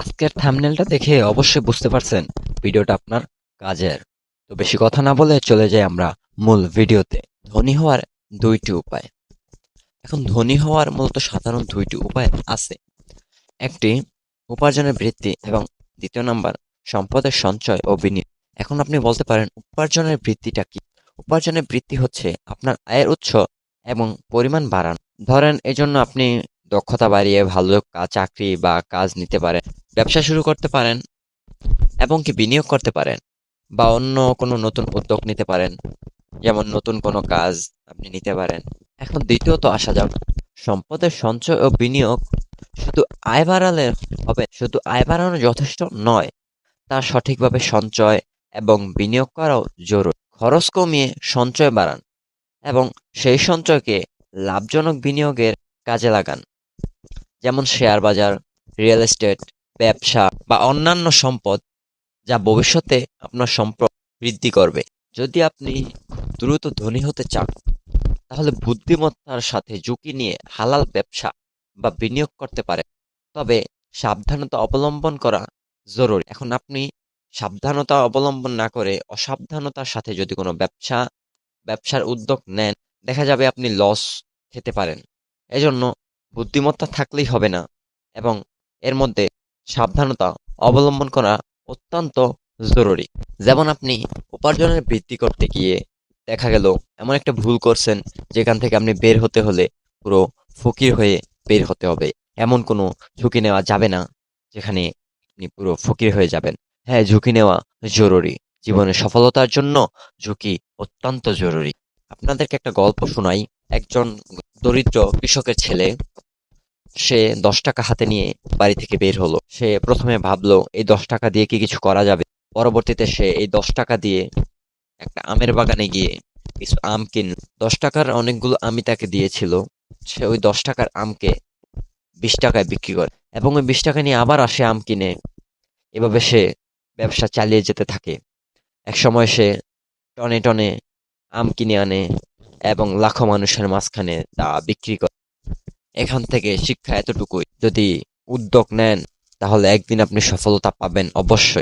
আজকের থাম্বনেলটা দেখে অবশ্যই বুঝতে পারছেন ভিডিওটা আপনার কাজের। তো বেশি কথা না বলে চলে যাই আমরা মূল ভিডিওতে। ধনী হওয়ার দুইটি উপায়। এখন ধনী হওয়ার মূলত সাধারণ দুইটি উপায় আছে। একটি উপার্জনের বৃদ্ধি এবং দ্বিতীয় নাম্বার সম্পদের সঞ্চয় ও বিনিয়োগ। এখন আপনি বলতে পারেন উপার্জনের বৃদ্ধিটা কি? উপার্জনের বৃদ্ধি হচ্ছে আপনার আয়ের উৎস এবং পরিমাণ বাড়ানো। ধরেন এজন্য আপনি দক্ষতা বাড়িয়ে ভালো চাকরি বা কাজ নিতে পারেন, ব্যবসা শুরু করতে পারেন এবং কি বিনিয়োগ করতে পারেন, বা অন্য কোনো নতুন উদ্যোগ নিতে পারেন, যেমন নতুন কোনো কাজ আপনি নিতে পারেন। এখন দ্বিতীয়ত আসা যাক সম্পদের সঞ্চয় ও বিনিয়োগ। শুধু আয় বাড়ালে হবে, শুধু আয় বাড়ানো যথেষ্ট নয়, তার সঠিকভাবে সঞ্চয় এবং বিনিয়োগ করাও জরুরি। খরচ কমিয়ে সঞ্চয় বাড়ান এবং সেই সঞ্চয়কে লাভজনক বিনিয়োগের কাজে লাগান, যেমন শেয়ার বাজার, রিয়েল এস্টেট, ব্যবসা বা অন্যান্য সম্পদ, যা ভবিষ্যতে আপনার সম্পদ বৃদ্ধি করবে। যদি আপনি দ্রুত ধনী হতে চান, তাহলে বুদ্ধিমত্তার সাথে ঝুঁকি নিয়ে হালাল ব্যবসা বা বিনিয়োগ করতে পারেন। তবে সাবধানতা অবলম্বন করা জরুরি। এখন আপনি সাবধানতা অবলম্বন না করে অসাবধানতার সাথে যদি কোনো ব্যবসার উদ্যোগ নেন, দেখা যাবে আপনি লস খেতে পারেন। এজন্য বুদ্ধিমত্তা থাকলেই হবে না, এবং এর মধ্যে সাবধানতা অবলম্বন করা অত্যন্ত জরুরি। যেমন আপনি উপার্জনের বৃদ্ধি করতে গিয়ে দেখা গেল এমন একটা ভুল করছেন, যেখান থেকে আপনি বের হতে হলে পুরো ফকির হয়ে বের হতে হবে। এমন কোনো ঝুঁকি নেওয়া যাবে না যেখানে আপনি পুরো ফকির হয়ে যাবেন। হ্যাঁ, ঝুঁকি নেওয়া জরুরি। জীবনে সফলতার জন্য ঝুঁকি অত্যন্ত জরুরি। আপনাদেরকে একটা গল্প শোনাই। একজন দরিদ্র কৃষকের ছেলে, সে 10 টাকা হাতে নিয়ে বাড়ি থেকে বের হলো। সে প্রথমে ভাবলো এই 10 টাকা দিয়ে কি কিছু করা যাবে। পরবর্তীতে সে এই 10 টাকা দিয়ে একটা আমের বাগানে গিয়ে কিছু আম কিনল। 10 টাকার অনেকগুলো আমি তাকে দিয়েছিল। সে ওই 10 টাকার আমকে 20 টাকায় বিক্রি করে এবং ওই 20 টাকা নিয়ে আবার আসে আম কিনে। এভাবে সে ব্যবসা চালিয়ে যেতে থাকে। একসময় সে টনে টনে আম কিনে আনে এবং লাখো মানুষের মাঝখানে তা বিক্রি করে। এখান থেকে শিক্ষা এতটুকুই, যদি উদ্যোগ নেন তাহলে একদিন আপনি সফলতা পাবেন অবশ্যই।